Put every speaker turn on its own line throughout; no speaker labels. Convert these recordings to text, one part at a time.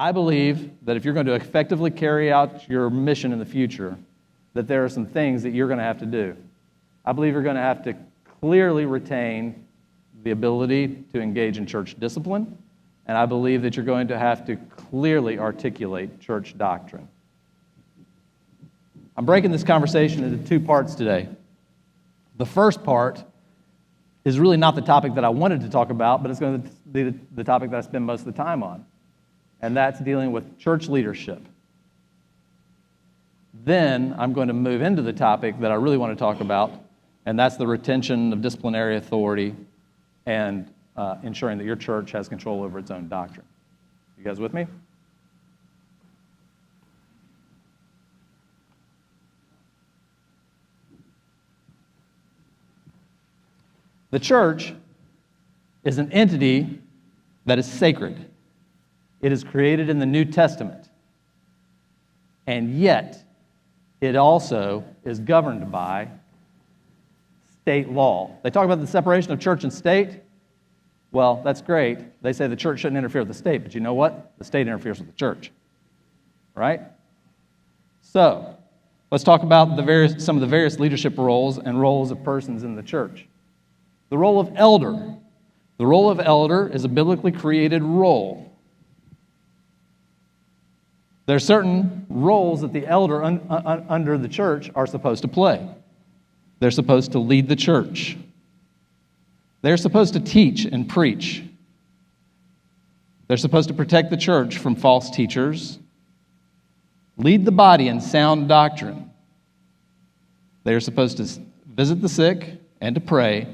I believe that if you're going to effectively carry out your mission in the future, that there are some things that you're going to have to do. I believe you're going to have to clearly retain the ability to engage in church discipline, and I believe that you're going to have to clearly articulate church doctrine. I'm breaking this conversation into two parts today. The first part is really not the topic that I wanted to talk about, but it's going to be the topic that I spend most of the time on, and that's dealing with church leadership. Then I'm going to move into the topic that I really want to talk about, and that's the retention of disciplinary authority and ensuring that your church has control over its own doctrine. You guys with me? The church is an entity that is sacred. It is created in the New Testament. And yet, it also is governed by state law. They talk about the separation of church and state. Well, that's great. They say the church shouldn't interfere with the state, but you know what? The state interferes with the church. Right? So, let's talk about some of the various leadership roles and roles of persons in the church. The role of elder. The role of elder is a biblically created role. There are certain roles that the elder under the church are supposed to play. They're supposed to lead the church. They're supposed to teach and preach. They're supposed to protect the church from false teachers, lead the body in sound doctrine. They are supposed to visit the sick and to pray,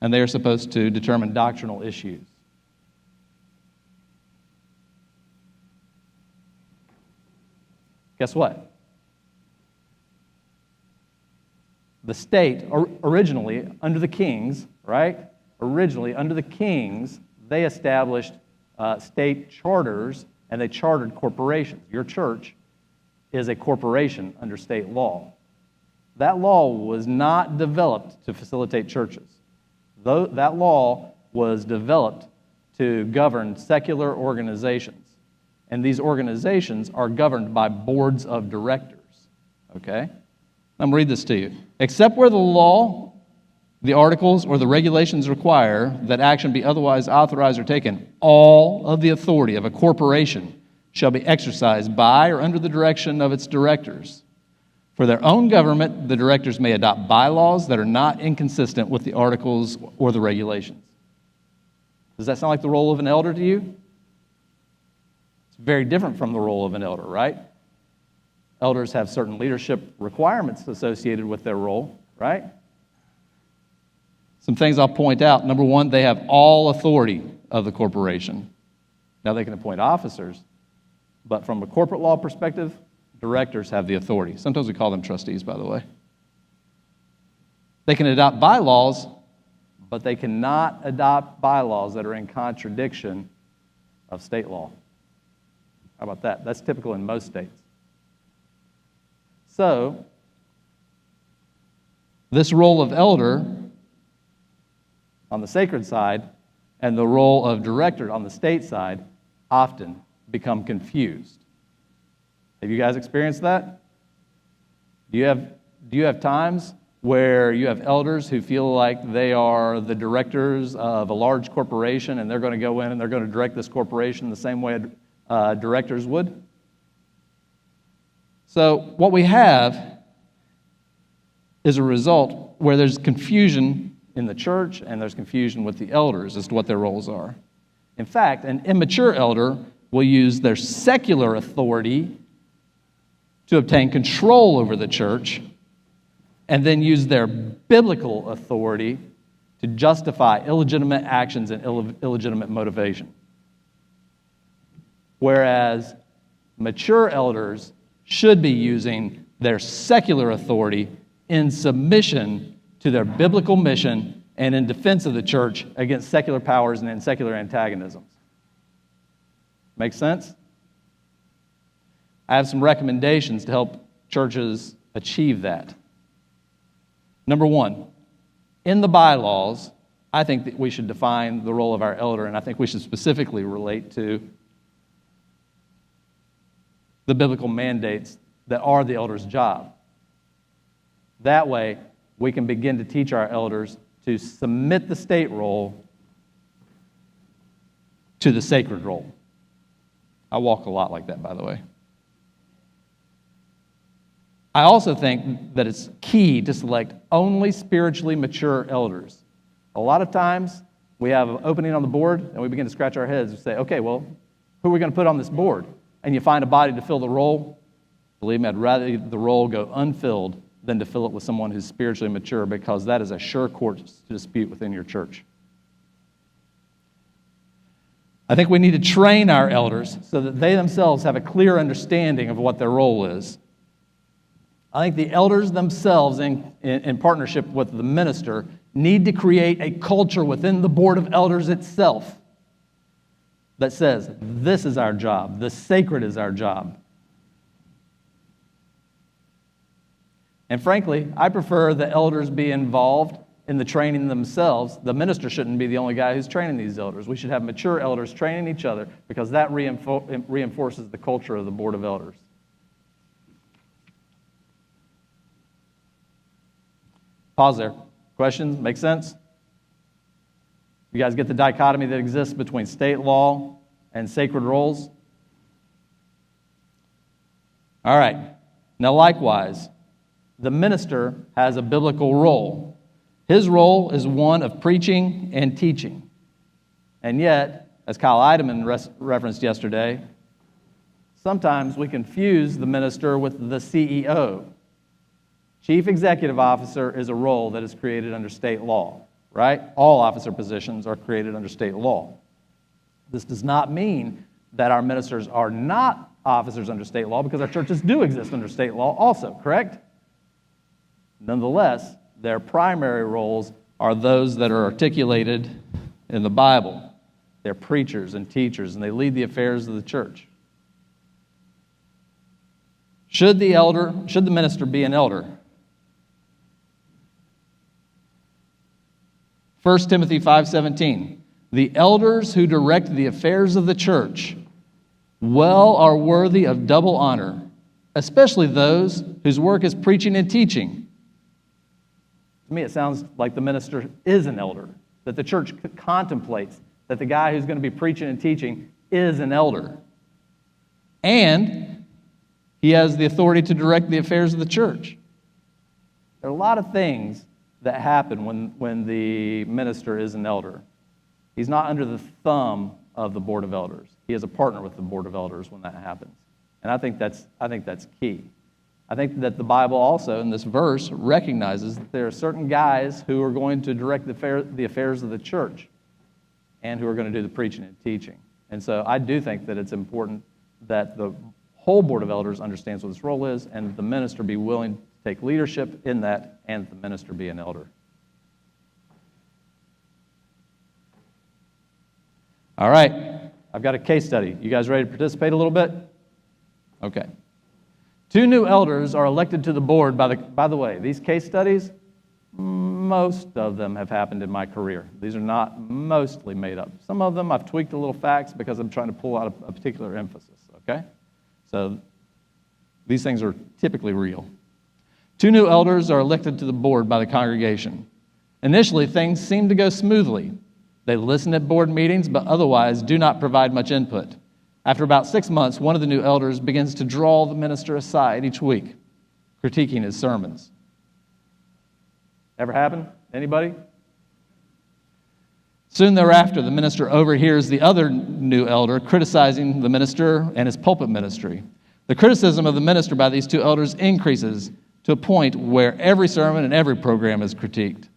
and they are supposed to determine doctrinal issues. Guess what? The state, originally under the kings, right? Originally under the kings, they established state charters and they chartered corporations. Your church is a corporation under state law. That law was not developed to facilitate churches. That law was developed to govern secular organizations. And these organizations are governed by boards of directors. Okay? I'm going to read this to you. Except where the law, the articles, or the regulations require that action be otherwise authorized or taken, all of the authority of a corporation shall be exercised by or under the direction of its directors. For their own government, the directors may adopt bylaws that are not inconsistent with the articles or the regulations. Does that sound like the role of an elder to you? It's very different from the role of an elder, right? Elders have certain leadership requirements associated with their role, right? Some things I'll point out. Number one, they have all authority of the corporation. Now, they can appoint officers, but from a corporate law perspective, directors have the authority. Sometimes we call them trustees, by the way. They can adopt bylaws, but they cannot adopt bylaws that are in contradiction of state law. How about that? That's typical in most states. So, this role of elder on the sacred side and the role of director on the state side often become confused. Have you guys experienced that? Do you have times where you have elders who feel like they are the directors of a large corporation and they're going to go in and they're going to direct this corporation the same way directors would? So what we have is a result where there's confusion in the church and there's confusion with the elders as to what their roles are. In fact, an immature elder will use their secular authority to obtain control over the church, and then use their biblical authority to justify illegitimate actions and illegitimate motivation. Whereas mature elders should be using their secular authority in submission to their biblical mission and in defense of the church against secular powers and secular antagonisms. Make sense? I have some recommendations to help churches achieve that. Number one, in the bylaws, I think that we should define the role of our elder, and I think we should specifically relate to the biblical mandates that are the elder's job. That way, we can begin to teach our elders to submit the state role to the sacred role. I walk a lot like that, by the way. I also think that it's key to select only spiritually mature elders. A lot of times, we have an opening on the board, and we begin to scratch our heads and say, okay, well, who are we going to put on this board? And you find a body to fill the role. Believe me, I'd rather the role go unfilled than to fill it with someone who's spiritually mature, because that is a sure course to dispute within your church. I think we need to train our elders so that they themselves have a clear understanding of what their role is. I think the elders themselves, in partnership with the minister, need to create a culture within the board of elders itself that says, this is our job, the sacred is our job. And frankly, I prefer the elders be involved in the training themselves. The minister shouldn't be the only guy who's training these elders. We should have mature elders training each other, because that reinforces the culture of the board of elders. Pause there. Questions? Make sense? You guys get the dichotomy that exists between state law and sacred roles? All right. Now, likewise, the minister has a biblical role. His role is one of preaching and teaching. And yet, as Kyle Eidemann referenced yesterday, sometimes we confuse the minister with the CEO. Chief Executive Officer is a role that is created under state law, right? All officer positions are created under state law. This does not mean that our ministers are not officers under state law, because our churches do exist under state law also, correct? Nonetheless, their primary roles are those that are articulated in the Bible. They're preachers and teachers, and they lead the affairs of the church. Should the minister be an elder? 1 Timothy 5:17, the elders who direct the affairs of the church well are worthy of double honor, especially those whose work is preaching and teaching. To me, it sounds like the minister is an elder, that the church contemplates that the guy who's going to be preaching and teaching is an elder. And he has the authority to direct the affairs of the church. There are a lot of things that happen when the minister is an elder. He's not under the thumb of the board of elders. He is a partner with the board of elders when that happens. And I think that's key. I think that the Bible also, in this verse, recognizes that there are certain guys who are going to direct the affairs of the church and who are going to do the preaching and teaching. And so I do think that it's important that the whole board of elders understands what this role is, and the minister be willing to take leadership in that, and the minister be an elder. All right, I've got a case study. You guys ready to participate a little bit? Okay. 2 new elders are elected to the board. By the way, these case studies, most of them have happened in my career. These are not mostly made up. Some of them I've tweaked a little facts because I'm trying to pull out a particular emphasis, okay? So these things are typically real. 2 new elders are elected to the board by the congregation. Initially, things seem to go smoothly. They listen at board meetings, but otherwise do not provide much input. After about 6 months, one of the new elders begins to draw the minister aside each week, critiquing his sermons. Ever happen? Anybody? Soon thereafter, the minister overhears the other new elder criticizing the minister and his pulpit ministry. The criticism of the minister by these 2 elders increases to a point where every sermon and every program is critiqued.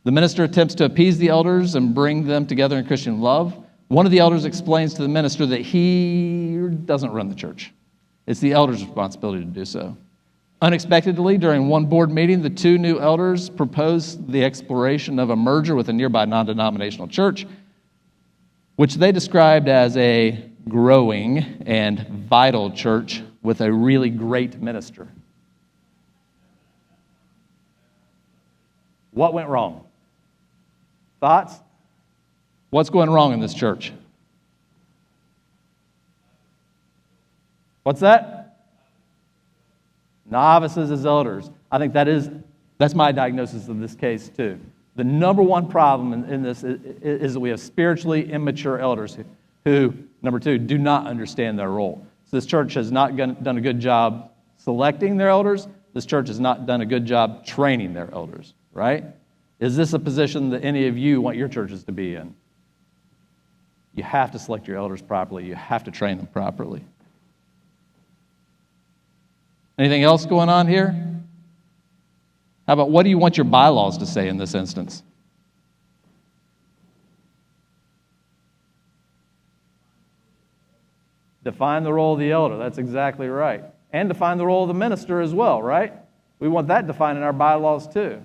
The minister attempts to appease the elders and bring them together in Christian love. One of the elders explains to the minister that he doesn't run the church. It's the elder's responsibility to do so. Unexpectedly, during one board meeting, the 2 new elders proposed the exploration of a merger with a nearby non-denominational church, which they described as a growing and vital church with a really great minister. What went wrong? Thoughts? What's going wrong in this church? What's that? novices as elders. I think that's my diagnosis of this case too. The number one problem in this is that we have spiritually immature elders who, number two, do not understand their role. So this church has not done a good job selecting their elders. This church has not done a good job training their elders, right? Is this a position that any of you want your churches to be in? You have to select your elders properly. You have to train them properly. Anything else going on here? How about what do you want your bylaws to say in this instance? Define the role of the elder. That's exactly right. And define the role of the minister as well, right? We want that defined in our bylaws too.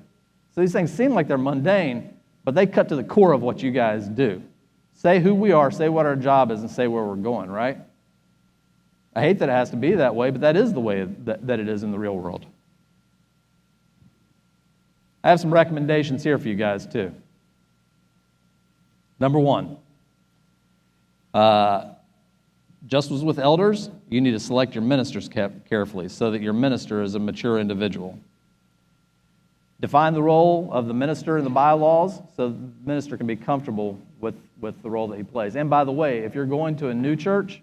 So these things seem like they're mundane, but they cut to the core of what you guys do. Say who we are, say what our job is, and say where we're going, right? I hate that it has to be that way, but that is the way that it is in the real world. I have some recommendations here for you guys too. Number one, just as with elders, you need to select your ministers carefully so that your minister is a mature individual. Define the role of the minister in the bylaws so the minister can be comfortable with the role that he plays. And by the way, if you're going to a new church,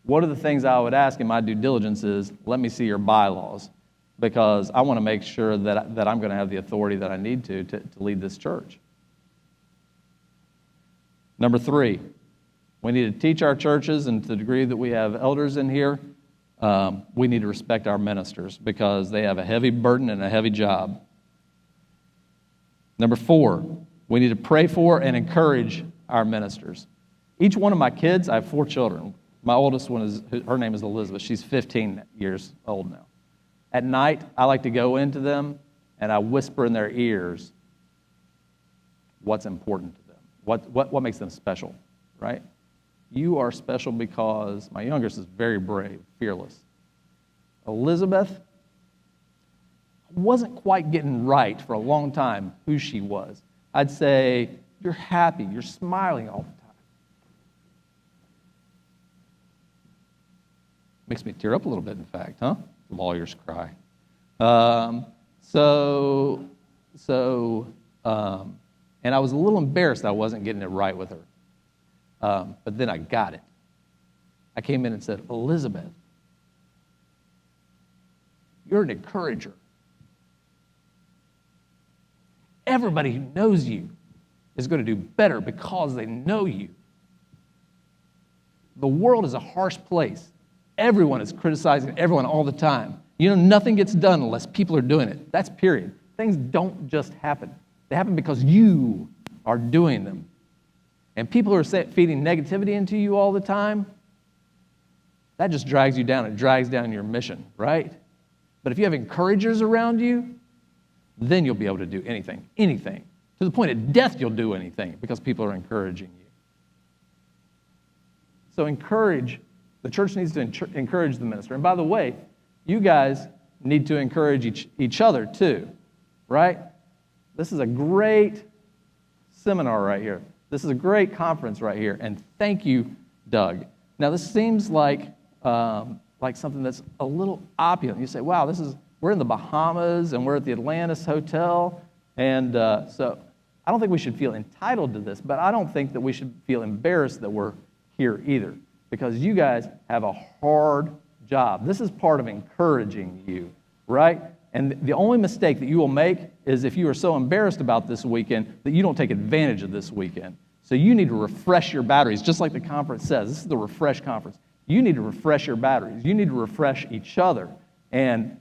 one of the things I would ask in my due diligence is, let me see your bylaws, because I want to make sure that I'm going to have the authority that I need to lead this church. Number three, we need to teach our churches, and to the degree that we have elders in here, we need to respect our ministers because they have a heavy burden and a heavy job. Number four, we need to pray for and encourage our ministers. Each one of my kids, I have 4 children. My oldest one, her name is Elizabeth. She's 15 years old now. At night, I like to go into them and I whisper in their ears what's important to them, what makes them special, right? You are special because my youngest is very brave, fearless. Elizabeth, I wasn't quite getting right for a long time who she was. I'd say, you're happy, you're smiling all the time. Makes me tear up a little bit, in fact, huh? Lawyers cry. And I was a little embarrassed I wasn't getting it right with her. But then I got it. I came in and said, Elizabeth, you're an encourager. Everybody who knows you is going to do better because they know you. The world is a harsh place. Everyone is criticizing everyone all the time. You know, nothing gets done unless people are doing it. That's period. Things don't just happen. They happen because you are doing them. And people who are feeding negativity into you all the time, that just drags you down. It drags down your mission, right? But if you have encouragers around you, then you'll be able to do anything. To the point of death, you'll do anything because people are encouraging you. So the church needs to encourage the minister. And by the way, you guys need to encourage each other too, right? This is a great seminar right here. This is a great conference right here. And thank you, Doug. Now, this seems like something that's a little opulent. You say, wow, we're in the Bahamas and we're at the Atlantis Hotel. And so I don't think we should feel entitled to this, but I don't think that we should feel embarrassed that we're here either, because you guys have a hard job. This is part of encouraging you, right? And the only mistake that you will make is if you are so embarrassed about this weekend that you don't take advantage of this weekend. So you need to refresh your batteries, just like the conference says. This is the Refresh Conference. You need to refresh your batteries. You need to refresh each other. And,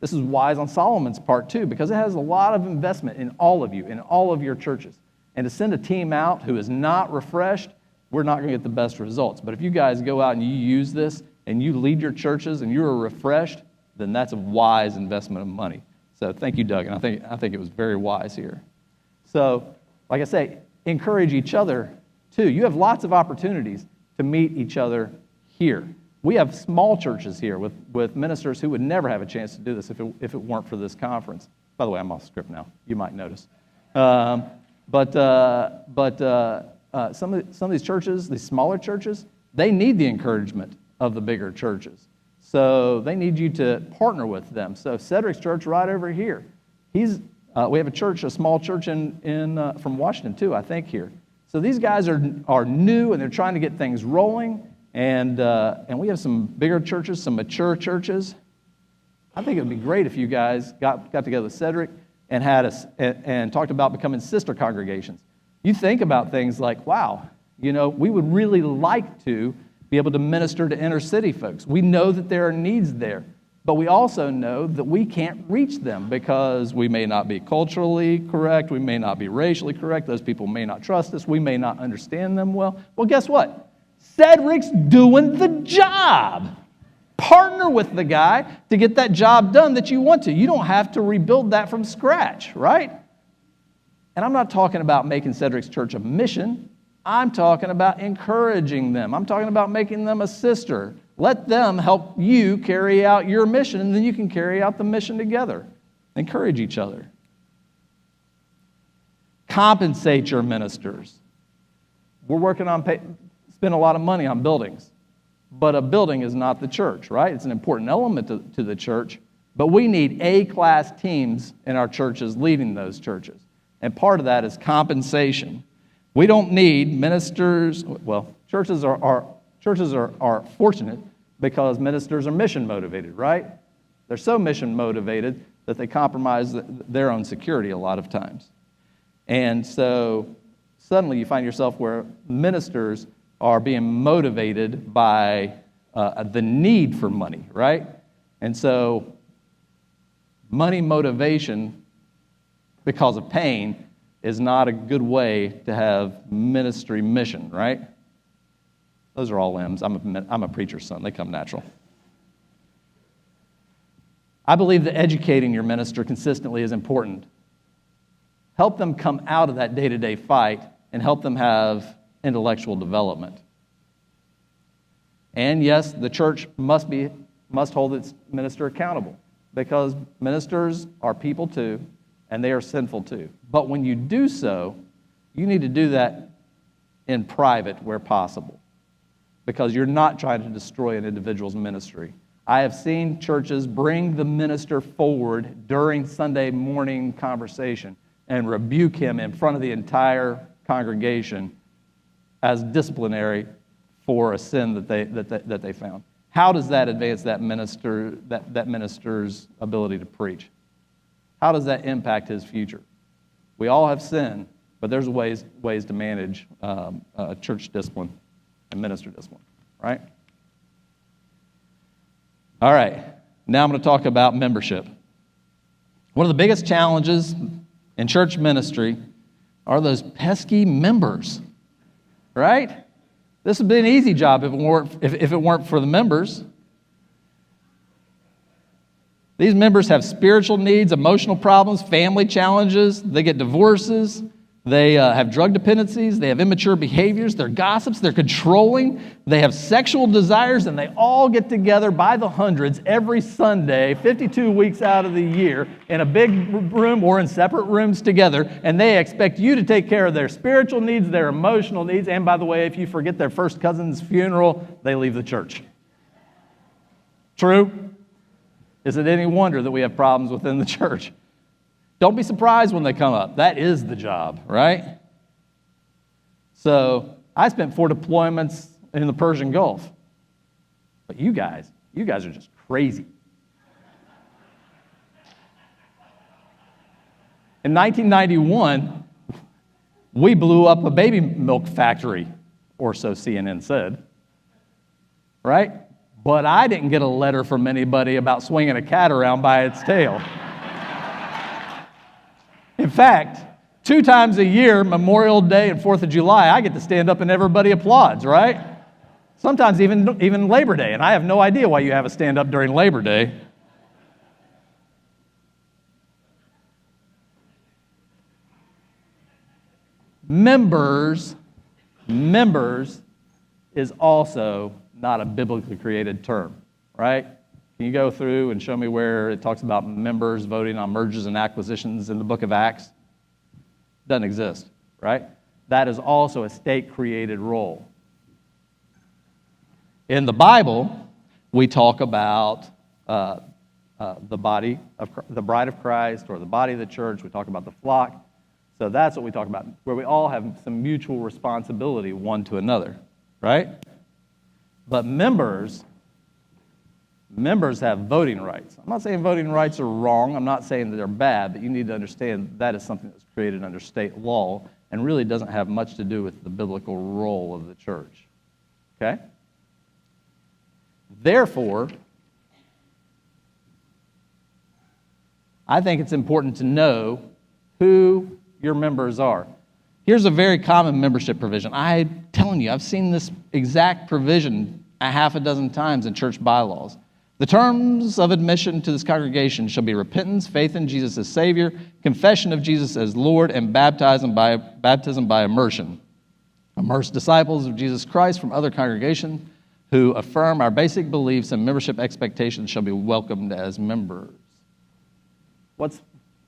this is wise on Solomon's part too, because it has a lot of investment in all of you, in all of your churches. And to send a team out who is not refreshed, we're not going to get the best results. But if you guys go out and you use this and you lead your churches and you're refreshed, then that's a wise investment of money. So thank you, Doug, and I think it was very wise here. So, like I say, encourage each other too. You have lots of opportunities to meet each other here. We have small churches here with ministers who would never have a chance to do this if it weren't for this conference. By the way, I'm off script now. You might notice. But some of these churches, these smaller churches, they need the encouragement of the bigger churches. So they need you to partner with them. So Cedric's church right over here. We have a church, a small church from Washington too, I think here. So these guys are new and they're trying to get things rolling. And we have some bigger churches, some mature churches. I think it would be great if you guys got together with Cedric and talked about becoming sister congregations. You think about things like, wow, we would really like to be able to minister to inner city folks. We know that there are needs there, but we also know that we can't reach them because we may not be culturally correct, we may not be racially correct, those people may not trust us, we may not understand them well. Well, guess what? Cedric's doing the job. Partner with the guy to get that job done that you want to. You don't have to rebuild that from scratch, right? And I'm not talking about making Cedric's church a mission. I'm talking about encouraging them. I'm talking about making them a sister. Let them help you carry out your mission, and then you can carry out the mission together. Encourage each other. Compensate your ministers. We're working on spend a lot of money on buildings. But a building is not the church, right? It's an important element to the church. But we need A-class teams in our churches leading those churches. And part of that is compensation. We don't need ministers. Well, churches are fortunate because ministers are mission motivated, right? They're so mission motivated that they compromise their own security a lot of times. And so suddenly you find yourself where ministers are being motivated by the need for money, right? And so money motivation because of pain is not a good way to have ministry mission, right? Those are all limbs. I'm a preacher's son. They come natural. I believe that educating your minister consistently is important. Help them come out of that day-to-day fight and help them have intellectual development. And yes, the church must hold its minister accountable because ministers are people too, and they are sinful too. But when you do so, you need to do that in private where possible because you're not trying to destroy an individual's ministry. I have seen churches bring the minister forward during Sunday morning conversation and rebuke him in front of the entire congregation as disciplinary for a sin that they found. How does that advance that minister's ability to preach? How does that impact his future? We all have sin, but there's ways to manage church discipline and minister discipline, right? All right, now I'm going to talk about membership. One of the biggest challenges in church ministry are those pesky members, right? This would be an easy job if it weren't for the members. These members have spiritual needs, emotional problems, family challenges. They get divorces. They have drug dependencies. They have immature behaviors. They're gossips. They're controlling. They have sexual desires, and they all get together by the hundreds every Sunday, 52 weeks out of the year, in a big room or in separate rooms together, and they expect you to take care of their spiritual needs, their emotional needs, and by the way, if you forget their first cousin's funeral, they leave the church. True? Is it any wonder that we have problems within the church? Don't be surprised when they come up. That is the job, right? So I spent 4 deployments in the Persian Gulf. But you guys are just crazy. In 1991, we blew up a baby milk factory, or so CNN said, right? But I didn't get a letter from anybody about swinging a cat around by its tail. In fact, 2 times a year, Memorial Day and 4th of July, I get to stand up and everybody applauds, right? Sometimes even Labor Day, and I have no idea why you have a stand-up during Labor Day. Members is also not a biblically created term, right? Can you go through and show me where it talks about members voting on mergers and acquisitions in the book of Acts? Doesn't exist, right? That is also a state-created role. In the Bible, we talk about the body of the bride of Christ, or the body of the church. We talk about the flock. So that's what we talk about, where we all have some mutual responsibility one to another, right? But members have voting rights. I'm not saying voting rights are wrong. I'm not saying that they're bad, but you need to understand that is something that's created under state law and really doesn't have much to do with the biblical role of the church. Okay? Therefore, I think it's important to know who your members are. Here's a very common membership provision. I'm telling you, I've seen this exact provision a half a dozen times in church bylaws. The terms of admission to this congregation shall be repentance, faith in Jesus as Savior, confession of Jesus as Lord, and baptism by immersion. Immerse disciples of Jesus Christ from other congregations who affirm our basic beliefs and membership expectations shall be welcomed as members.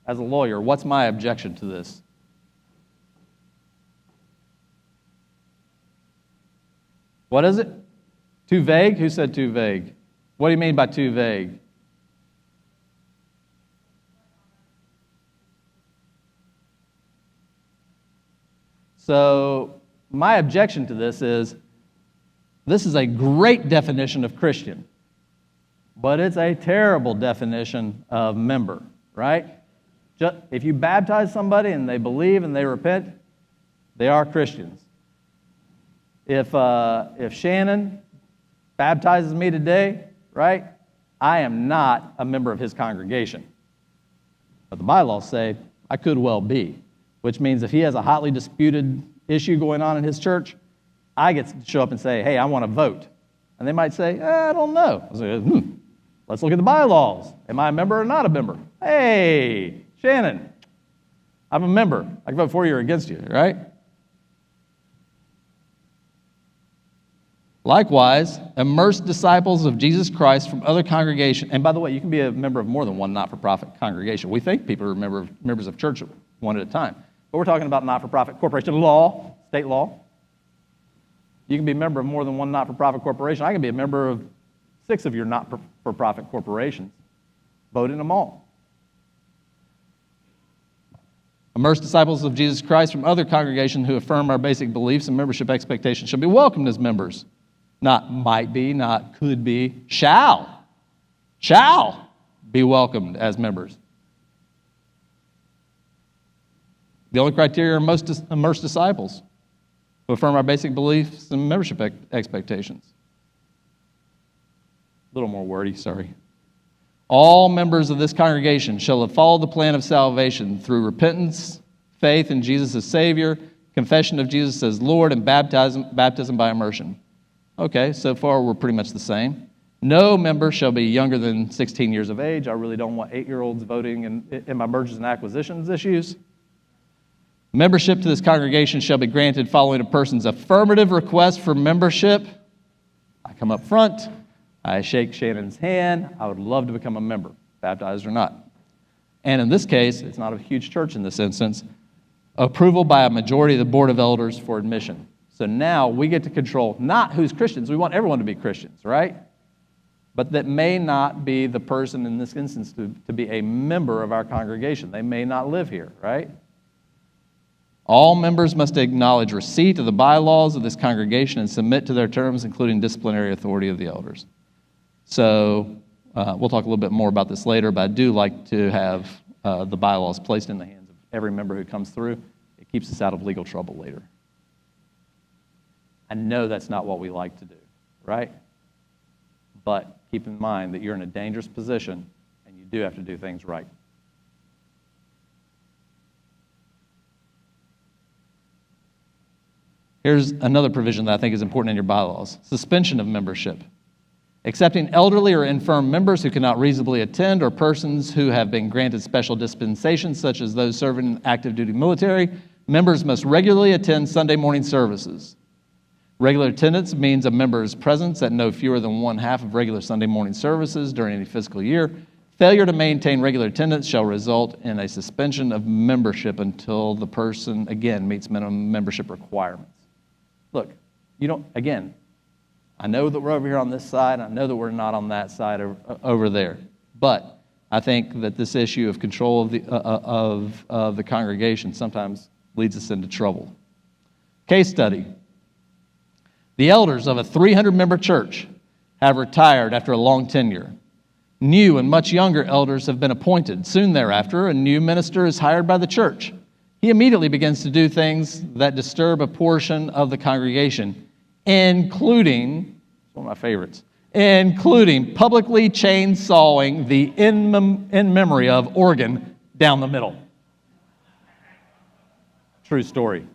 As a lawyer, what's my objection to this? What is it? Too vague? Who said too vague? What do you mean by too vague? So, my objection to this is a great definition of Christian, but it's a terrible definition of member, right? If you baptize somebody and they believe and they repent, they are Christians. If Shannon baptizes me today, right, I am not a member of his congregation. But the bylaws say I could well be, which means if he has a hotly disputed issue going on in his church, I get to show up and say, hey, I want to vote. And they might say, I don't know. I say, let's look at the bylaws. Am I a member or not a member? Hey, Shannon, I'm a member. I can vote for you or against you, right? Likewise, immerse disciples of Jesus Christ from other congregations. And by the way, you can be a member of more than one not-for-profit congregation. We think people are members of church one at a time. But we're talking about not-for-profit corporation law, state law. You can be a member of more than one not-for-profit corporation. I can be a member of 6 of your not-for-profit corporations. Vote in them all. Immerse disciples of Jesus Christ from other congregations who affirm our basic beliefs and membership expectations shall be welcomed as members. Not might be, not could be, shall be welcomed as members. The only criteria are immerse disciples who affirm our basic beliefs and membership expectations. A little more wordy, sorry. All members of this congregation shall have followed the plan of salvation through repentance, faith in Jesus as Savior, confession of Jesus as Lord, and baptism by immersion. Okay, so far we're pretty much the same. No member shall be younger than 16 years of age. I really don't want 8-year-olds voting in my mergers and acquisitions issues. Membership to this congregation shall be granted following a person's affirmative request for membership. I come up front. I shake Shannon's hand. I would love to become a member, baptized or not. And in this case, it's not a huge church in this instance, approval by a majority of the Board of Elders for admission. So now we get to control not who's Christians. We want everyone to be Christians, right? But that may not be the person in this instance to be a member of our congregation. They may not live here, right? All members must acknowledge receipt of the bylaws of this congregation and submit to their terms, including disciplinary authority of the elders. So we'll talk a little bit more about this later, but I do like to have the bylaws placed in the hands of every member who comes through. It keeps us out of legal trouble later. I know that's not what we like to do, right? But keep in mind that you're in a dangerous position and you do have to do things right. Here's another provision that I think is important in your bylaws. Suspension of membership. Accepting elderly or infirm members who cannot reasonably attend or persons who have been granted special dispensations, such as those serving in active duty military, members must regularly attend Sunday morning services. Regular attendance means a member's presence at no fewer than 1/2 of regular Sunday morning services during any fiscal year. Failure to maintain regular attendance shall result in a suspension of membership until the person, again, meets minimum membership requirements. Look, I know that we're over here on this side. I know that we're not on that side over there. But I think that this issue of control of the congregation sometimes leads us into trouble. Case study. The elders of a 300-member church have retired after a long tenure. New and much younger elders have been appointed. Soon thereafter, a new minister is hired by the church. He immediately begins to do things that disturb a portion of the congregation, including, one of my favorites, including publicly chainsawing the in memory of organ down the middle. True story.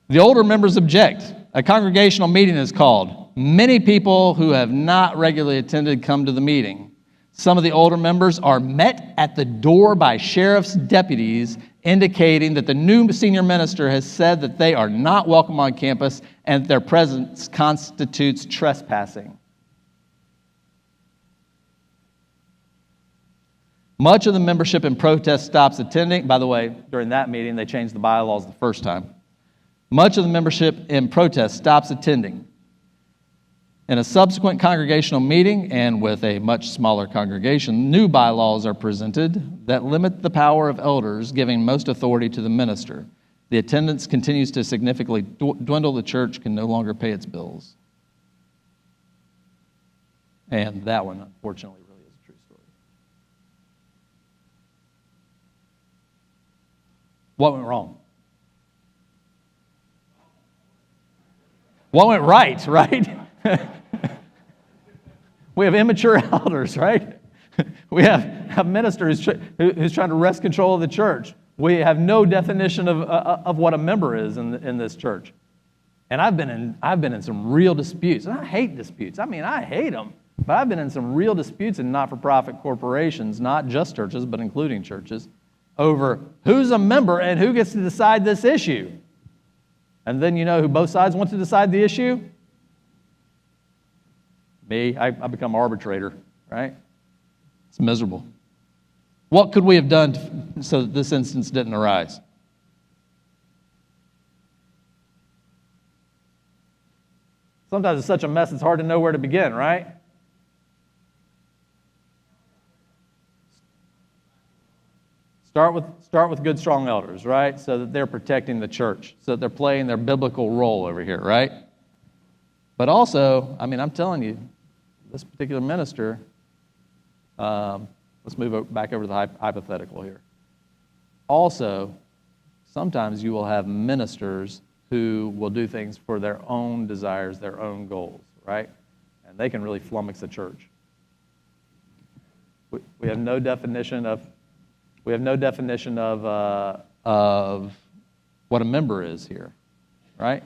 The older members object. A congregational meeting is called. Many people who have not regularly attended come to the meeting. Some of the older members are met at the door by sheriff's deputies, indicating that the new senior minister has said that they are not welcome on campus and that their presence constitutes trespassing. Much of the membership in protest stops attending. By the way, during that meeting, they changed the bylaws the first time. Much of the membership in protest stops attending. In a subsequent congregational meeting, and with a much smaller congregation, new bylaws are presented that limit the power of elders, giving most authority to the minister. The attendance continues to significantly dwindle. The church can no longer pay its bills. And that one, unfortunately, really is a true story. What went wrong? What went right, right? We have immature elders, right? We have ministers who's trying to wrest control of the church. We have no definition of what a member is in this church. And I've been in some real disputes. And I hate disputes. I mean, I hate them. But I've been in some real disputes in not-for-profit corporations, not just churches, but including churches, over who's a member and who gets to decide this issue. And then you know who both sides want to decide the issue? Me. I become arbitrator, right? It's miserable. What could we have done so that this instance didn't arise? Sometimes it's such a mess, it's hard to know where to begin, right? Start with good, strong elders, right? So that they're protecting the church, so that they're playing their biblical role over here, right? But also, I mean, I'm telling you, this particular minister, let's move back over to the hypothetical here. Also, sometimes you will have ministers who will do things for their own desires, their own goals, right? And they can really flummox the church. We have no definition of what a member is here, right?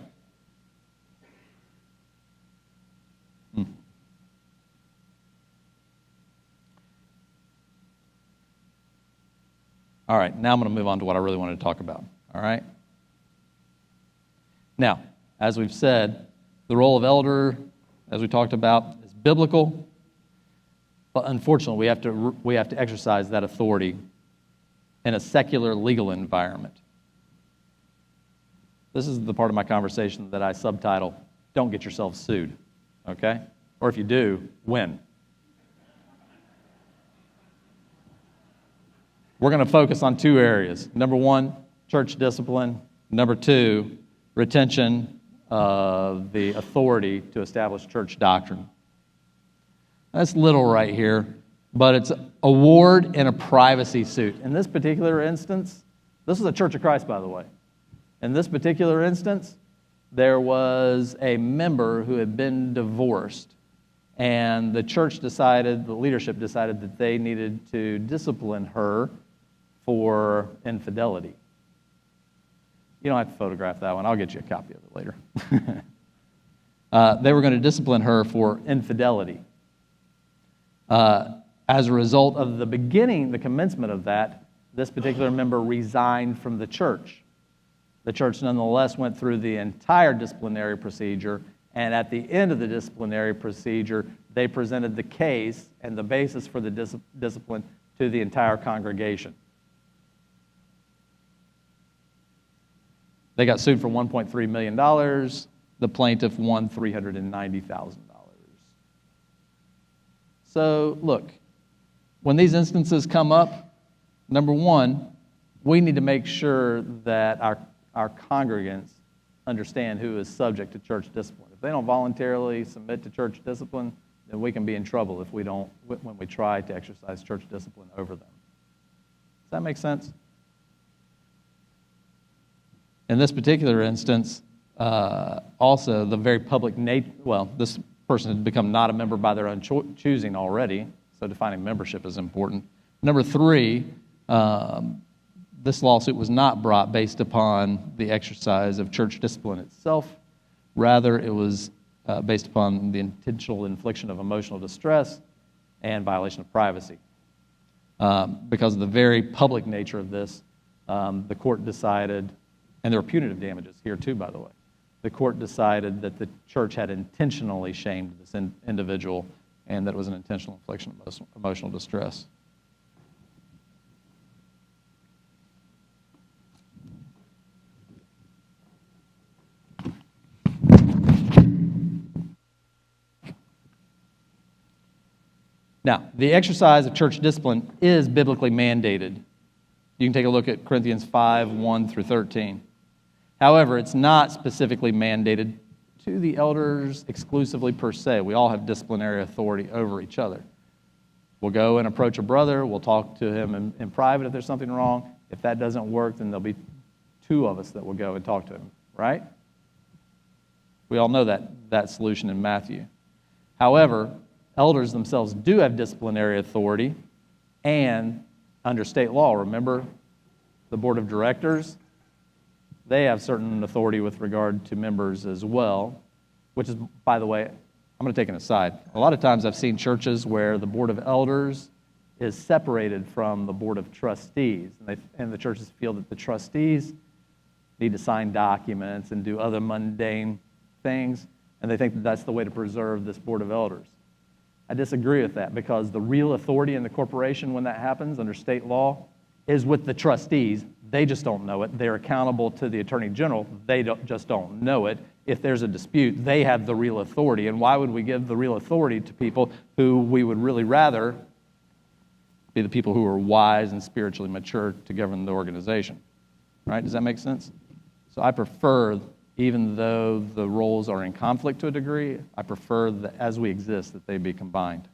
All right, now I'm going to move on to what I really wanted to talk about, all right? Now, as we've said, the role of elder, as we talked about, is biblical, but unfortunately, we have to exercise that authority in a secular legal environment. This is the part of my conversation that I subtitle, Don't Get Yourself Sued, okay? Or if you do, win. We're going to focus on two areas. Number one, church discipline. Number two, retention of the authority to establish church doctrine. That's little right here, but it's a ward in a privacy suit. In this particular instance, this is a Church of Christ, by the way. In this particular instance, there was a member who had been divorced, and the leadership decided that they needed to discipline her for infidelity. You don't have to photograph that one. I'll get you a copy of it later. They were going to discipline her for infidelity. As a result of the commencement of that, this particular member resigned from the church. The church nonetheless went through the entire disciplinary procedure, and at the end of the disciplinary procedure, they presented the case and the basis for the discipline to the entire congregation. They got sued for $1.3 million. The plaintiff won $390,000. So look, when these instances come up, number one, we need to make sure that our congregants understand who is subject to church discipline. If they don't voluntarily submit to church discipline, then we can be in trouble if we don't, when we try to exercise church discipline over them. Does that make sense? In this particular instance, also the very public this person had become not a member by their own choosing already, so defining membership is important. Number three, this lawsuit was not brought based upon the exercise of church discipline itself. Rather, it was based upon the intentional infliction of emotional distress and violation of privacy. Because of the very public nature of this, the court decided, and there were punitive damages here too, by the way. The court decided that the church had intentionally shamed this individual and that it was an intentional infliction of emotional distress. Now, the exercise of church discipline is biblically mandated. You can take a look at Corinthians 5, 1 through 13. However, it's not specifically mandated to the elders exclusively per se. We all have disciplinary authority over each other. We'll go and approach a brother. We'll talk to him in private if there's something wrong. If that doesn't work, then there'll be two of us that will go and talk to him, right? We all know that solution in Matthew. However, elders themselves do have disciplinary authority, and under state law, remember the board of directors, they have certain authority with regard to members as well, which is, by the way, I'm going to take an aside. A lot of times I've seen churches where the board of elders is separated from the board of trustees, and the churches feel that the trustees need to sign documents and do other mundane things, and they think that that's the way to preserve this board of elders. I disagree with that, because the real authority in the corporation when that happens under state law is with the trustees. They just don't know it. They're accountable to the attorney general. They just don't know it. If there's a dispute, they have the real authority. And why would we give the real authority to people who we would really rather be the people who are wise and spiritually mature to govern the organization? Right? Does that make sense? So I prefer, even though the roles are in conflict to a degree, I prefer that as we exist that they be combined.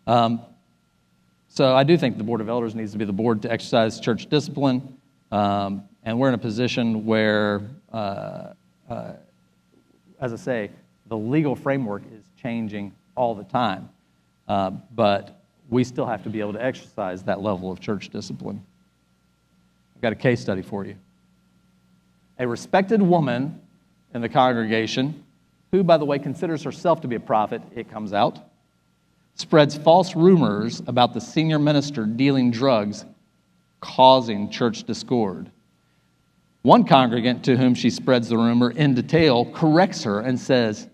So I do think the Board of Elders needs to be the board to exercise church discipline, and we're in a position where, as I say, the legal framework is changing all the time, but we still have to be able to exercise that level of church discipline. I've got a case study for you. A respected woman in the congregation, who, by the way, considers herself to be a prophet, it comes out, spreads false rumors about the senior minister dealing drugs, causing church discord. One congregant to whom she spreads the rumor in detail corrects her and says,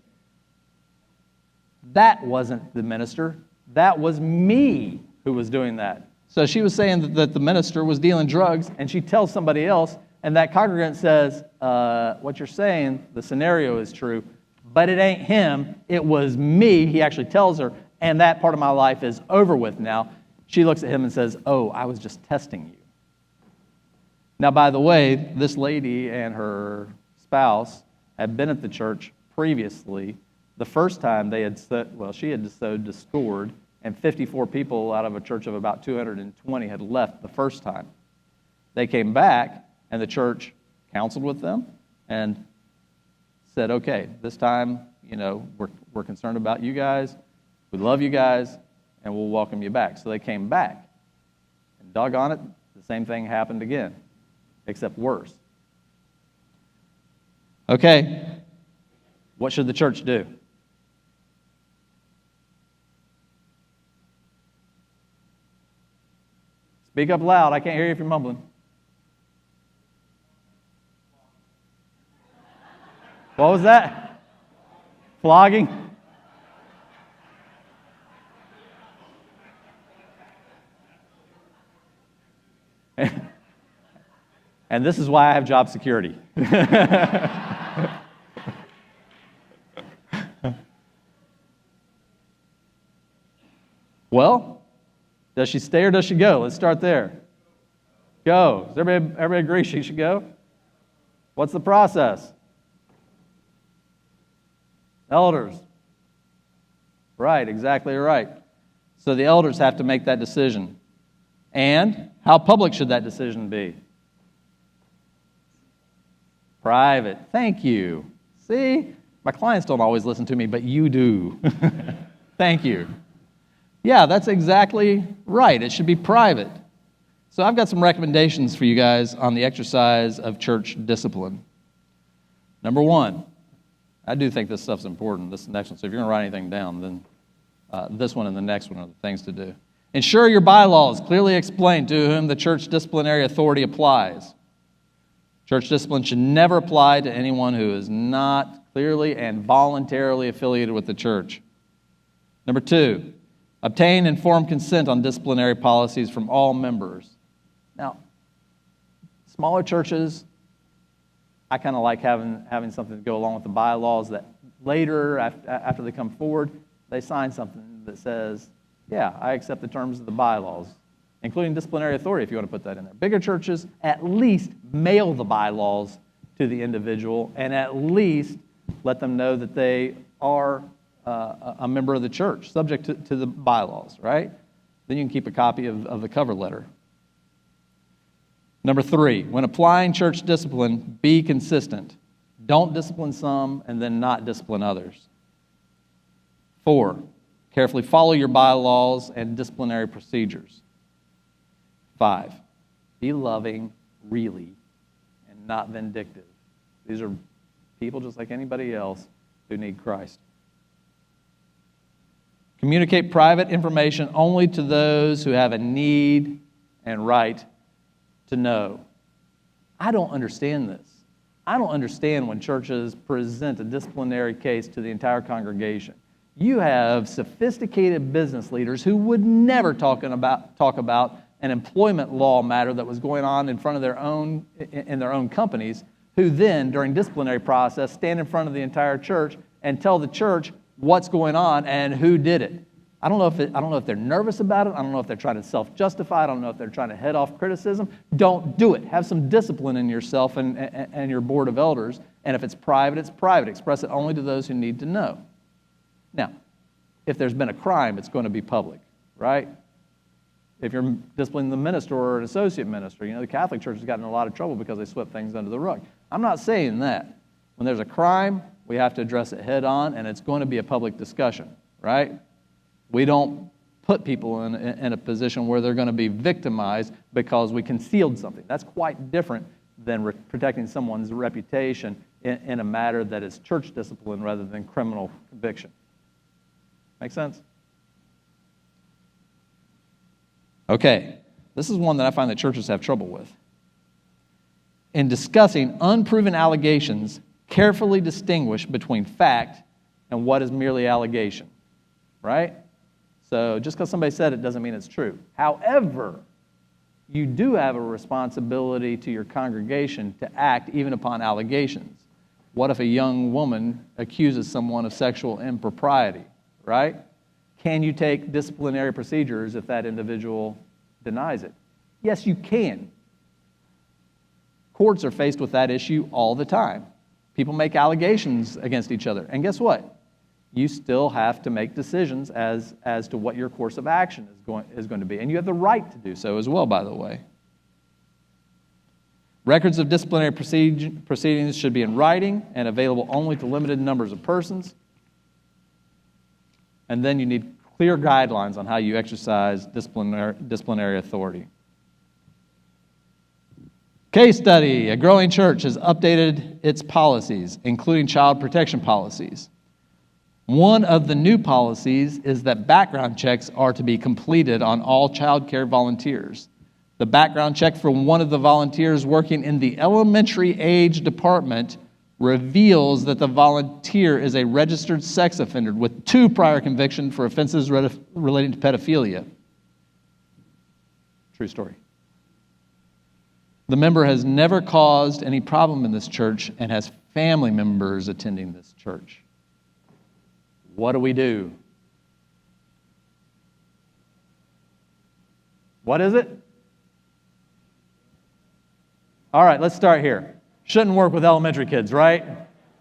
"That wasn't the minister. That was me who was doing that." So she was saying that the minister was dealing drugs, and she tells somebody else, and that congregant says, "What you're saying, the scenario is true, but it ain't him. It was me." He actually tells her, and that part of my life is over with now. She looks at him and says, "Oh, I was just testing you." Now, by the way, this lady and her spouse had been at the church previously. The first time she had sowed discord, and 54 people out of a church of about 220 had left the first time. They came back, and the church counseled with them and said, "Okay, this time, we're concerned about you guys. We love you guys, and we'll welcome you back." So they came back. And doggone it, the same thing happened again, except worse. Okay, what should the church do? Speak up loud. I can't hear you if you're mumbling. What was that? Flogging? And this is why I have job security. Well, does she stay or does she go? Let's start there. Go. Does everybody agree she should go? What's the process? Elders. Right, exactly right. So the elders have to make that decision. And how public should that decision be? Private. Thank you. See? My clients don't always listen to me, but you do. Thank you. Yeah, that's exactly right. It should be private. So I've got some recommendations for you guys on the exercise of church discipline. Number one, I do think this stuff's important, this next one. So if you're going to write anything down, then this one and the next one are the things to do. Ensure your bylaws clearly explain to whom the church disciplinary authority applies. Church discipline should never apply to anyone who is not clearly and voluntarily affiliated with the church. Number two, obtain informed consent on disciplinary policies from all members. Now, smaller churches, I kind of like having something to go along with the bylaws that later, after they come forward, they sign something that says, yeah, I accept the terms of the bylaws, including disciplinary authority if you want to put that in there. Bigger churches at least mail the bylaws to the individual and at least let them know that they are a member of the church, subject to the bylaws, right? Then you can keep a copy of the cover letter. Number three, when applying church discipline, be consistent. Don't discipline some and then not discipline others. 4, carefully follow your bylaws and disciplinary procedures. 5, be loving, really, and not vindictive. These are people just like anybody else who need Christ. Communicate private information only to those who have a need and right to know. I don't understand this. I don't understand when churches present a disciplinary case to the entire congregation. You have sophisticated business leaders who would never talk about an employment law matter that was going on in front of their own companies, who then, during disciplinary process, stand in front of the entire church and tell the church what's going on and who did it. I don't know if they're nervous about it. I don't know if they're trying to self-justify. I don't know if they're trying to head off criticism. Don't do it. Have some discipline in yourself and your board of elders. And if it's private, it's private. Express it only to those who need to know. Now, if there's been a crime, it's going to be public, right? If you're disciplining the minister or an associate minister, the Catholic Church has gotten in a lot of trouble because they swept things under the rug. I'm not saying that. When there's a crime, we have to address it head on, and it's going to be a public discussion, right? We don't put people in a position where they're going to be victimized because we concealed something. That's quite different than protecting someone's reputation in a matter that is church discipline rather than criminal conviction. Make sense? Okay, this is one that I find that churches have trouble with. In discussing unproven allegations, carefully distinguish between fact and what is merely allegation, right? So just because somebody said it doesn't mean it's true. However, you do have a responsibility to your congregation to act even upon allegations. What if a young woman accuses someone of sexual impropriety, right? Can you take disciplinary procedures if that individual denies it? Yes, you can. Courts are faced with that issue all the time. People make allegations against each other. And guess what? You still have to make decisions as to what your course of action is going to be. And you have the right to do so as well, by the way. Records of disciplinary proceedings should be in writing and available only to limited numbers of persons. And then you need clear guidelines on how you exercise disciplinary authority. Case study: a growing church has updated its policies, including child protection policies. One of the new policies is that background checks are to be completed on all child care volunteers. The background check for one of the volunteers working in the elementary age department reveals that the volunteer is a registered sex offender with 2 prior convictions for offenses relating to pedophilia. True story. The member has never caused any problem in this church and has family members attending this church. What do we do? What is it? All right, let's start here. Shouldn't work with elementary kids, right?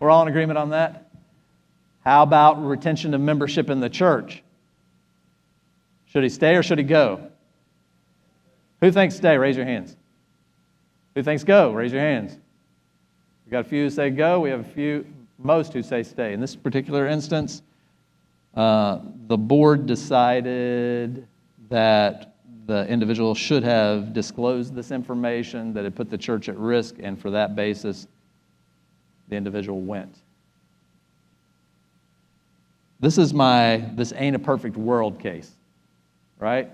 We're all in agreement on that? How about retention of membership in the church? Should he stay or should he go? Who thinks stay? Raise your hands. Who thinks go? Raise your hands. We got a few who say go. We have most who say stay. In this particular instance, the board decided that the individual should have disclosed this information, that it put the church at risk, and for that basis, the individual went. This is this ain't a perfect world case, right?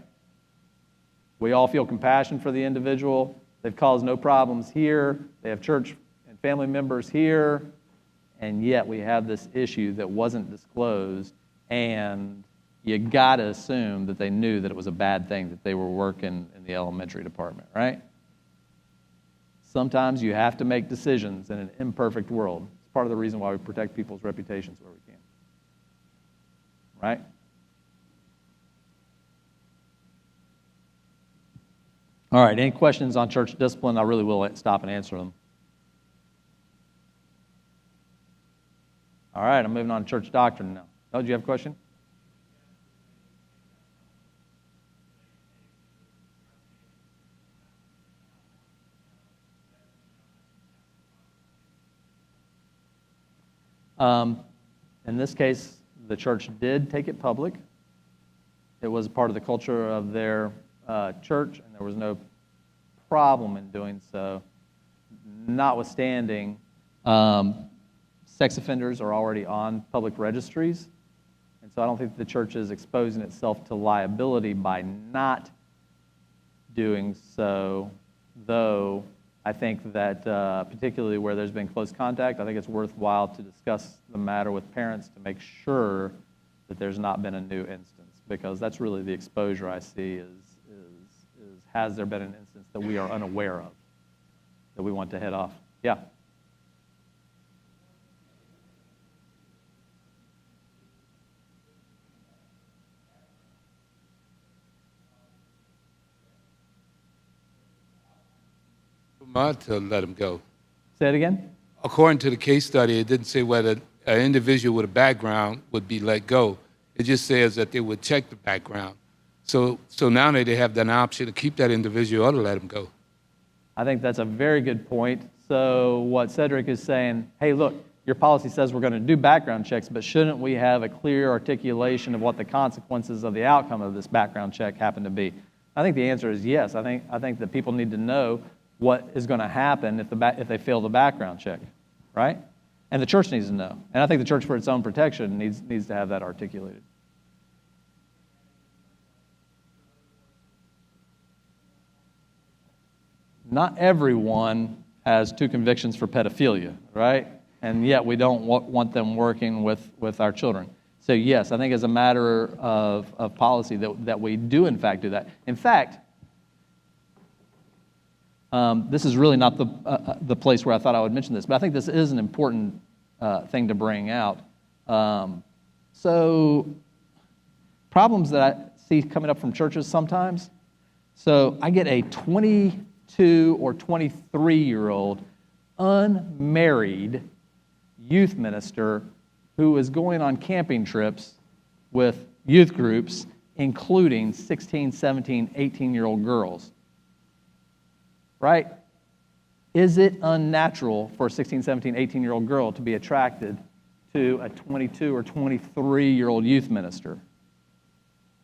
We all feel compassion for the individual. They've caused no problems here. They have church and family members here, and yet we have this issue that wasn't disclosed, and you got to assume that they knew that it was a bad thing that they were working in the elementary department, right? Sometimes you have to make decisions in an imperfect world. It's part of the reason why we protect people's reputations where we can. Right? All right, any questions on church discipline? I really will stop and answer them. All right, I'm moving on to church doctrine now. Oh, do you have a question? In this case, the church did take it public. It was part of the culture of their church, and there was no problem in doing so. Notwithstanding, sex offenders are already on public registries, and so I don't think the church is exposing itself to liability by not doing so, though I think that particularly where there's been close contact, I think it's worthwhile to discuss the matter with parents to make sure that there's not been a new instance, because that's really the exposure I see is has there been an instance that we are unaware of, that we want to head off? Yeah.
To let him go.
Say it again?
According to the case study, it didn't say whether an individual with a background would be let go. It just says that they would check the background. So now they have an option to keep that individual or to let him go.
I think that's a very good point. So what Cedric is saying, hey, look, your policy says we're going to do background checks, but shouldn't we have a clear articulation of what the consequences of the outcome of this background check happen to be? I think the answer is yes. I think that people need to know what is going to happen if they fail the background check, right? And the church needs to know. And I think the church, for its own protection, needs to have that articulated. Not everyone has 2 convictions for pedophilia, right? And yet we don't want them working with our children. So yes, I think as a matter of policy that we do in fact do that. In fact, this is really not the place where I thought I would mention this, but I think this is an important thing to bring out. So problems that I see coming up from churches sometimes. So I get a 22 or 23-year-old unmarried youth minister who is going on camping trips with youth groups, including 16, 17, 18-year-old girls. Right? Is it unnatural for a 16, 17, 18-year-old girl to be attracted to a 22 or 23-year-old youth minister?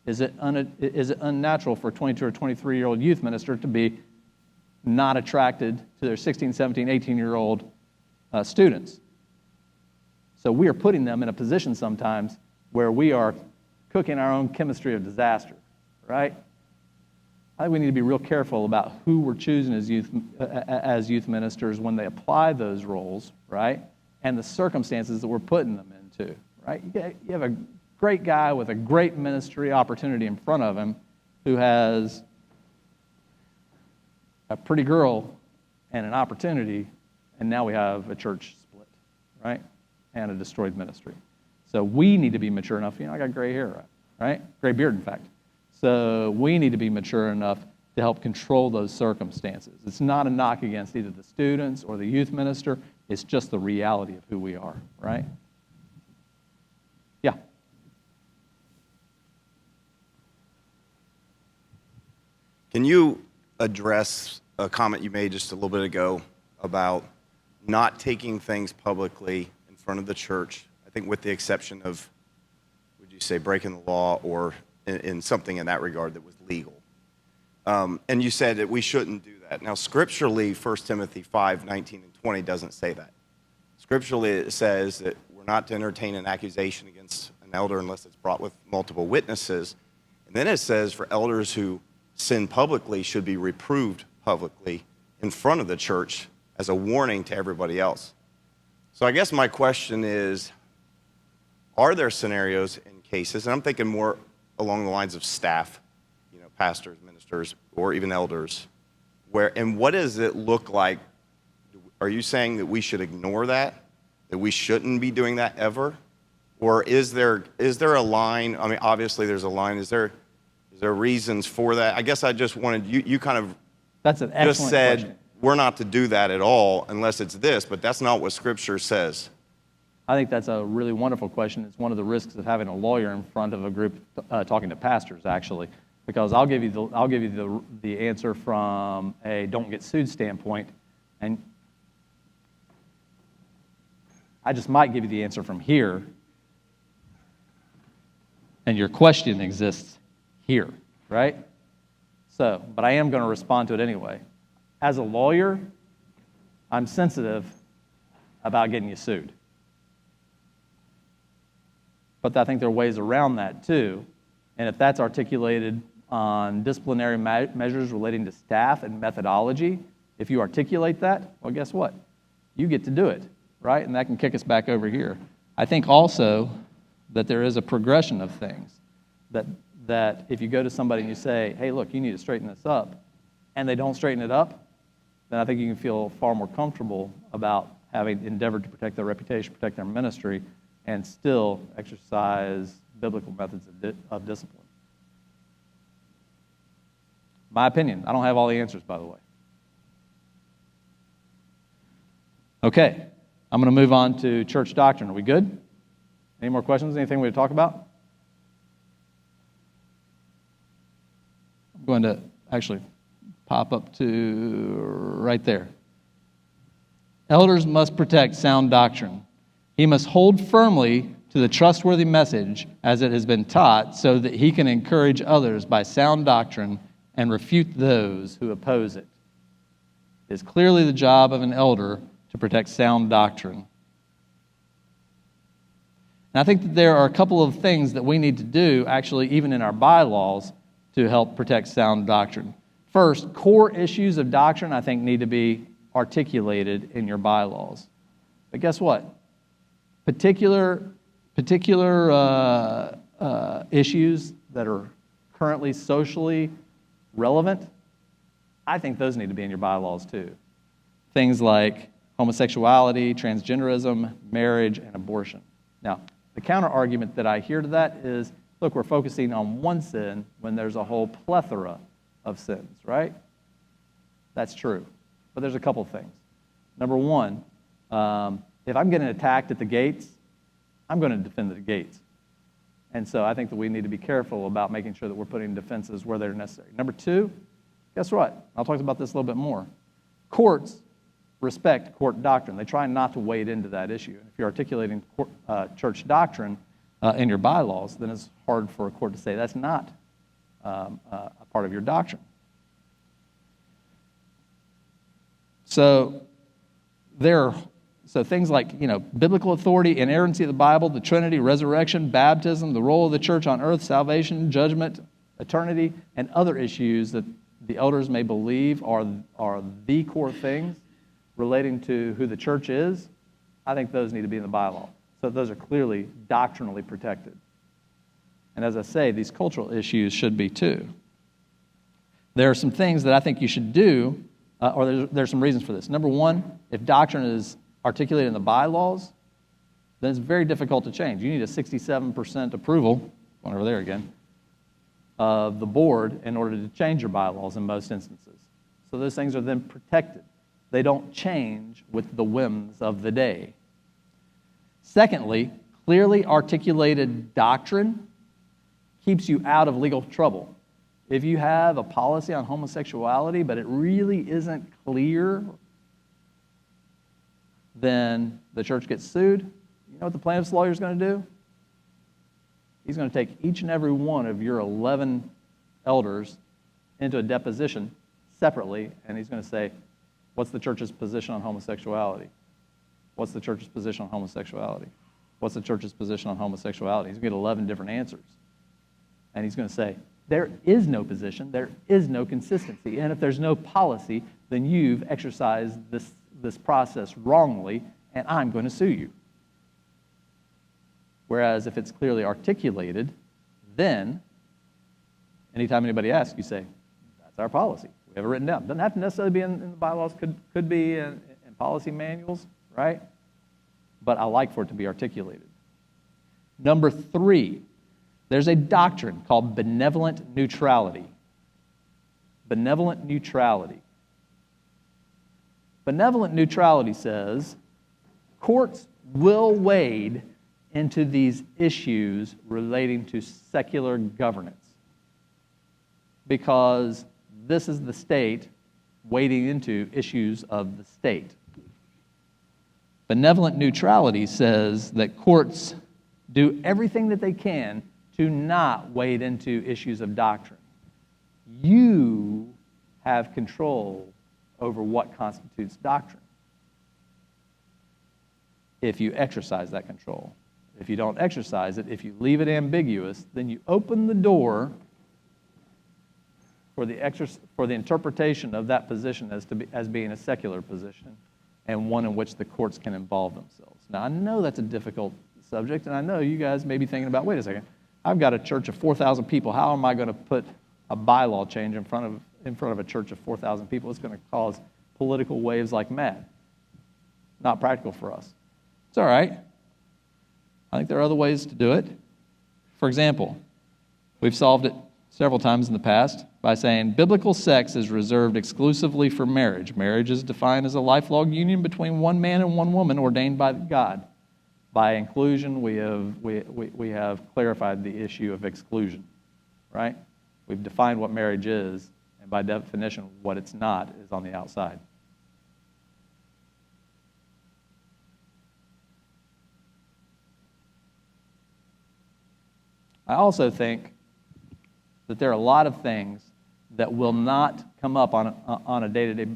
Is it unnatural for a 22 or 23-year-old youth minister to be not attracted to their 16, 17, 18-year-old students? So we are putting them in a position sometimes where we are cooking our own chemistry of disaster, right? I think we need to be real careful about who we're choosing as youth ministers when they apply those roles, right? And the circumstances that we're putting them into, right? You have a great guy with a great ministry opportunity in front of him who has a pretty girl and an opportunity, and now we have a church split, right? And a destroyed ministry. So we need to be mature enough. I got gray hair, right? Gray beard, in fact. So we need to be mature enough to help control those circumstances. It's not a knock against either the students or the youth minister. It's just the reality of who we are, right? Yeah.
Can you address a comment you made just a little bit ago about not taking things publicly in front of the church? I think with the exception of, would you say, breaking the law or in something in that regard that was legal. And you said that we shouldn't do that. Now, scripturally, 1 Timothy 5:19 and 20 doesn't say that. Scripturally, it says that we're not to entertain an accusation against an elder unless it's brought with multiple witnesses. And then it says for elders who sin publicly should be reproved publicly in front of the church as a warning to everybody else. So I guess my question is, are there scenarios and cases, and I'm thinking more along the lines of staff, pastors, ministers, or even elders, and what does it look like? Are you saying that we should ignore that we shouldn't be doing that ever? Or is there a line? I mean, obviously there's a line. Is there reasons for that? I guess I just wanted, you kind of
That's an excellent
just said,
question.
We're not to do that at all unless it's this, but that's not what Scripture says.
I think that's a really wonderful question. It's one of the risks of having a lawyer in front of a group talking to pastors, actually, because I'll give you the answer from a don't get sued standpoint, and I just might give you the answer from here, and your question exists here, right? So, but I am going to respond to it anyway. As a lawyer, I'm sensitive about getting you sued. But I think there are ways around that too. And if that's articulated on disciplinary measures relating to staff and methodology, if you articulate that, well, guess what? You get to do it, right? And that can kick us back over here. I think also that there is a progression of things. That if you go to somebody and you say, hey, look, you need to straighten this up, and they don't straighten it up, then I think you can feel far more comfortable about having endeavored to protect their reputation, protect their ministry, and still exercise biblical methods of discipline. My opinion. I don't have all the answers, by the way. Okay, I'm going to move on to church doctrine. Are we good? Any more questions? Anything we to talk about? I'm going to actually pop up to right there. Elders must protect sound doctrine. He must hold firmly to the trustworthy message as it has been taught so that he can encourage others by sound doctrine and refute those who oppose it. It is clearly the job of an elder to protect sound doctrine. And I think that there are a couple of things that we need to do, actually, even in our bylaws, to help protect sound doctrine. First, core issues of doctrine, I think, need to be articulated in your bylaws. But guess what? Particular issues that are currently socially relevant, I think those need to be in your bylaws too. Things like homosexuality, transgenderism, marriage, and abortion. Now, the counter argument that I hear to that is, look, we're focusing on one sin when there's a whole plethora of sins, right? That's true. But there's a couple things. Number one, if I'm getting attacked at the gates, I'm going to defend the gates. And so I think that we need to be careful about making sure that we're putting defenses where they're necessary. Number two, guess what? I'll talk about this a little bit more. Courts respect court doctrine. They try not to wade into that issue. If you're articulating church doctrine in your bylaws, then it's hard for a court to say that's not a part of your doctrine. So things like, biblical authority, inerrancy of the Bible, the Trinity, resurrection, baptism, the role of the church on earth, salvation, judgment, eternity, and other issues that the elders may believe are the core things relating to who the church is, I think those need to be in the bylaw. So those are clearly doctrinally protected. And as I say, these cultural issues should be too. There are some things that I think you should do or there's some reasons for this. Number one, if doctrine is articulated in the bylaws, then it's very difficult to change. You need a 67% approval, going over there again, of the board in order to change your bylaws in most instances. So those things are then protected. They don't change with the whims of the day. Secondly, clearly articulated doctrine keeps you out of legal trouble. If you have a policy on homosexuality, but it really isn't clear, then the church gets sued. You know what the plaintiff's lawyer is going to do? He's going to take each and every one of your 11 elders into a deposition separately, and he's going to say, what's the church's position on homosexuality? What's the church's position on homosexuality? What's the church's position on homosexuality? He's going to get 11 different answers. And he's going to say, there is no position, there is no consistency. And if there's no policy, then you've exercised this process wrongly, and I'm going to sue you. Whereas if it's clearly articulated, then anytime anybody asks, you say, that's our policy. We have it written down. Doesn't have to necessarily be in the bylaws, could be in policy manuals, right? But I like for it to be articulated. Number 3, there's a doctrine called benevolent neutrality. Benevolent neutrality. Benevolent neutrality says courts will wade into these issues relating to secular governance because this is the state wading into issues of the state. Benevolent neutrality says that courts do everything that they can to not wade into issues of doctrine. You have control over what constitutes doctrine if you exercise that control. If you don't exercise it, if you leave it ambiguous, then you open the door for the interpretation of that position as being a secular position and one in which the courts can involve themselves. Now, I know that's a difficult subject, and I know you guys may be thinking about, wait a second, I've got a church of 4,000 people. How am I going to put a bylaw change in front of a church of 4,000 people? It's going to cause political waves like mad. Not practical for us. It's all right. I think there are other ways to do it. For example, we've solved it several times in the past by saying biblical sex is reserved exclusively for marriage. Marriage is defined as a lifelong union between one man and one woman ordained by God. By inclusion, we have clarified the issue of exclusion, right? We've defined what marriage is, and by definition, what it's not is on the outside. I also think that there are a lot of things that will not come up on a day-to-day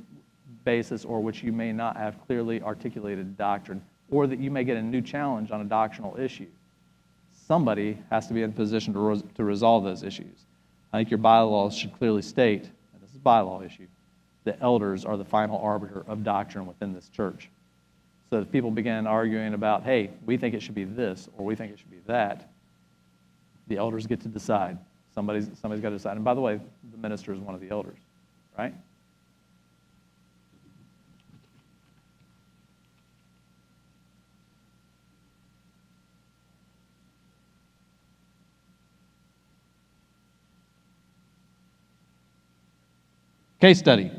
basis or which you may not have clearly articulated doctrine or that you may get a new challenge on a doctrinal issue. Somebody has to be in a position to resolve those issues. I think your bylaws should clearly state, and this is a bylaw issue, that elders are the final arbiter of doctrine within this church. So if people begin arguing about, hey, we think it should be this or we think it should be that, the elders get to decide. Somebody's got to decide. And by the way, the minister is one of the elders, right? Case study.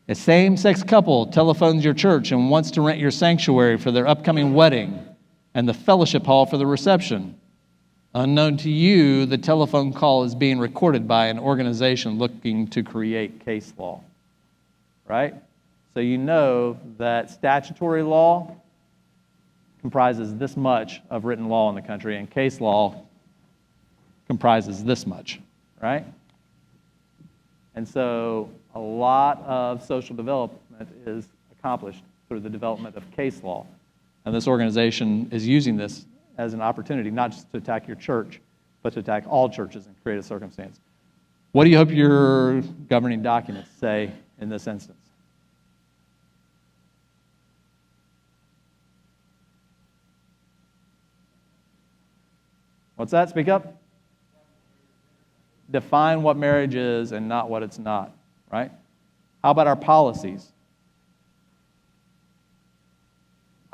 A same-sex couple telephones your church and wants to rent your sanctuary for their upcoming wedding and the fellowship hall for the reception. Unknown to you, the telephone call is being recorded by an organization looking to create case law, right? So you know that statutory law comprises this much of written law in the country, and case law comprises this much, right? And so a lot of social development is accomplished through the development of case law. And this organization is using this as an opportunity, not just to attack your church, but to attack all churches and create a circumstance. What do you hope your governing documents say in this instance? What's that? Speak up. Define what marriage is and not what it's not, right? How about our policies?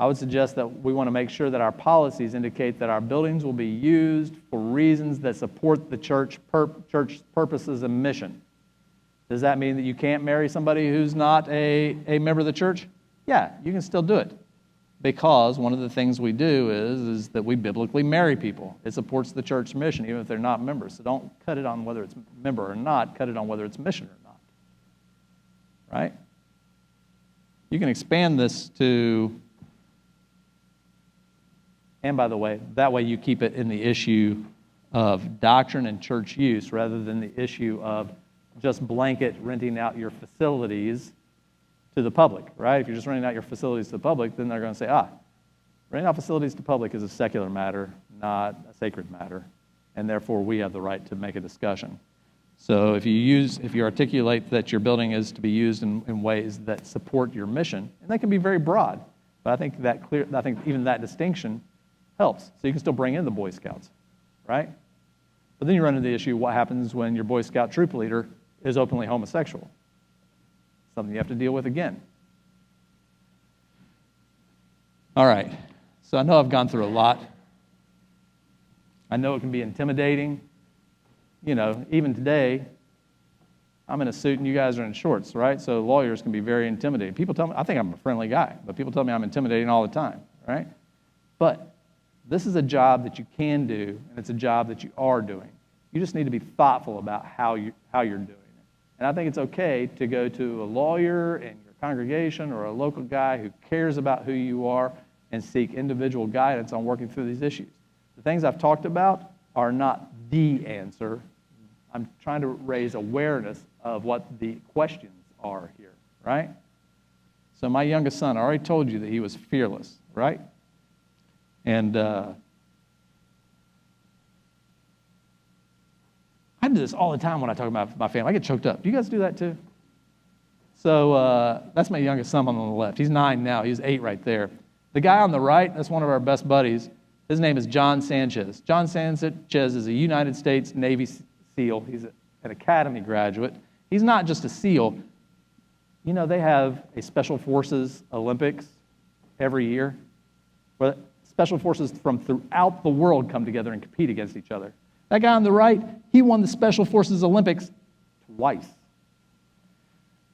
I would suggest that we want to make sure that our policies indicate that our buildings will be used for reasons that support the church purposes and mission. Does that mean that you can't marry somebody who's not a member of the church? Yeah, you can still do it. Because one of the things we do is that we biblically marry people. It supports the church mission, even if they're not members. So don't cut it on whether it's member or not. Cut it on whether it's mission or not. Right? You can expand this to, and by the way, that way you keep it in the issue of doctrine and church use rather than the issue of just blanket renting out your facilities to the public, right? If you're just renting out your facilities to the public, then they're going to say, renting out facilities to public is a secular matter, not a sacred matter, and therefore we have the right to make a discussion. So if you articulate that your building is to be used in ways that support your mission, and that can be very broad, but I think even that distinction helps. So you can still bring in the Boy Scouts, right? But then you run into the issue, what happens when your Boy Scout troop leader is openly homosexual? Something you have to deal with again. All right, so I know I've gone through a lot. I know it can be intimidating. You know, even today, I'm in a suit and you guys are in shorts, right? So lawyers can be very intimidating. People tell me, I think I'm a friendly guy, but people tell me I'm intimidating all the time, right? But this is a job that you can do, and it's a job that you are doing. You just need to be thoughtful about how you're doing it. And I think it's okay to go to a lawyer in your congregation or a local guy who cares about who you are and seek individual guidance on working through these issues. The things I've talked about are not the answer. I'm trying to raise awareness of what the questions are here, right? So my youngest son, I already told you that he was fearless, right? And I do this all the time when I talk about my family. I get choked up. Do you guys do that too? So that's my youngest son on the left. He's 9 now. He's 8 right there. The guy on the right, that's one of our best buddies. His name is John Sanchez. John Sanchez is a United States Navy SEAL. He's an academy graduate. He's not just a SEAL. You know, they have a Special Forces Olympics every year where special forces from throughout the world come together and compete against each other. That guy on the right, he won the Special Forces Olympics twice.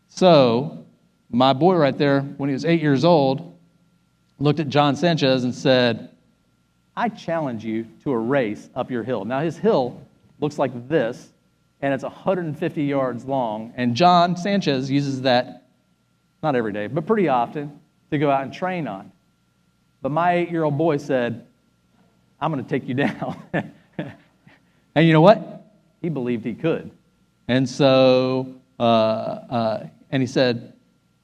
So my boy right there, when he was 8 years old, looked at John Sanchez and said, I challenge you to a race up your hill. Now his hill looks like this, and it's 150 yards long, and John Sanchez uses that, not every day, but pretty often, to go out and train on. But my 8-year-old boy said, I'm going to take you down. And you know what? He believed he could. And so, and he said,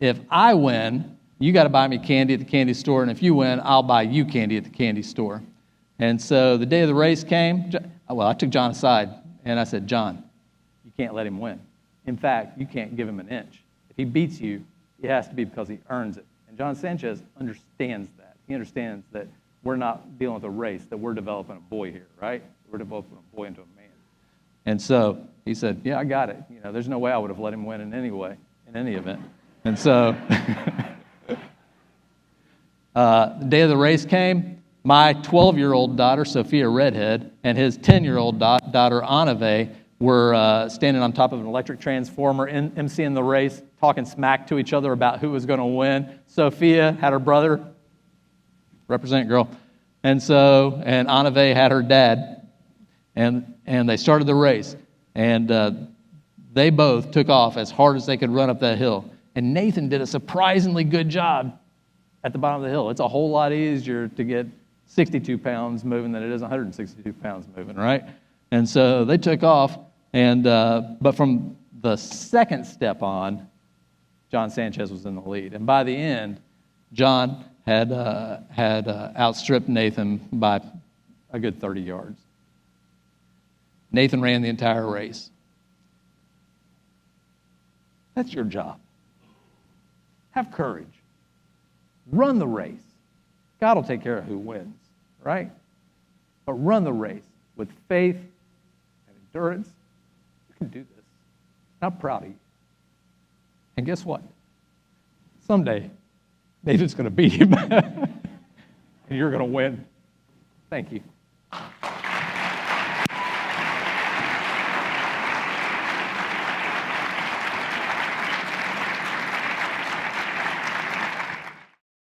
if I win, you got to buy me candy at the candy store, and if you win, I'll buy you candy at the candy store. And so the day of the race came, well, I took John aside, and I said, John, you can't let him win. In fact, you can't give him an inch. If he beats you, it has to be because he earns it. And John Sanchez understands that. He understands that we're not dealing with a race, that we're developing a boy here, right? We're developing a boy into a man. And so he said, yeah, I got it. You know, there's no way I would have let him win in any way, in any event. And so the day of the race came, my 12-year-old daughter, Sophia Redhead, and his 10-year-old daughter, Anave, were standing on top of an electric transformer, emceeing the race, talking smack to each other about who was going to win. Sophia had her brother, represent girl, and Anave had her dad. And they started the race, and they both took off as hard as they could run up that hill. And Nathan did a surprisingly good job at the bottom of the hill. It's a whole lot easier to get 62 pounds moving than it is 162 pounds moving, right? And so they took off, and but from the second step on, John Sanchez was in the lead. And by the end, John had outstripped Nathan by a good 30 yards. Nathan ran the entire race. That's your job. Have courage. Run the race. God will take care of who wins, right? But run the race with faith and endurance. You can do this. I'm proud of you. And guess what? Someday, David's going to beat him, and you're going to win. Thank you.